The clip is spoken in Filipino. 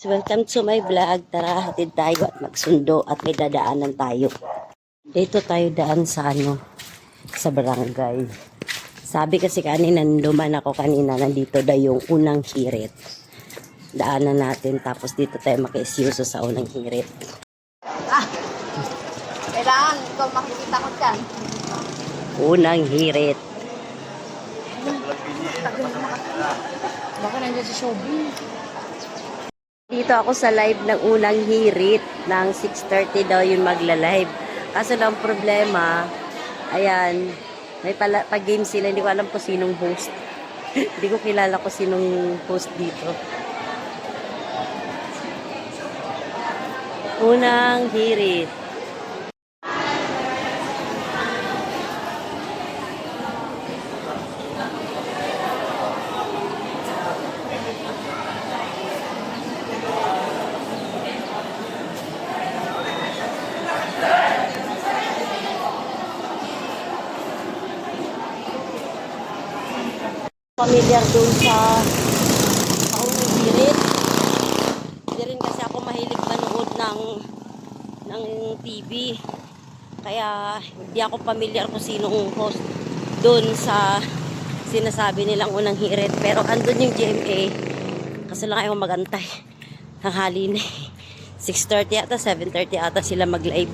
Welcome to my vlog. Tara, hatid tayo at magsundo at may dadaanan tayo. Dito tayo daan sa sa barangay. Sabi kasi kanina, duman ako kanina, nandito daw yung unang hirit. Daanan natin, tapos dito tayo makiisyuso sa unang hirit. Kailangan ikaw makikita ko dyan. Unang hirit. Baka nandiyan si Shobin. Dito ako sa live ng unang hirit ng 6:30 daw yung magla-live. Kaso lang problema, ayan, may pag-game sila, hindi ko alam po sinong host. Hindi ko kilala ko sinong host dito. Unang hirit. Familiar dun sa unang hirit. Hindi rin kasi ako mahilig manood ng TV. Kaya hindi ako familiar kung sinong host dun sa sinasabi nilang unang hirit. Pero andun yung GMA. Kasi lang ayaw magantay. Tanghali na 6:30 ata, 7:30 ata sila mag-live.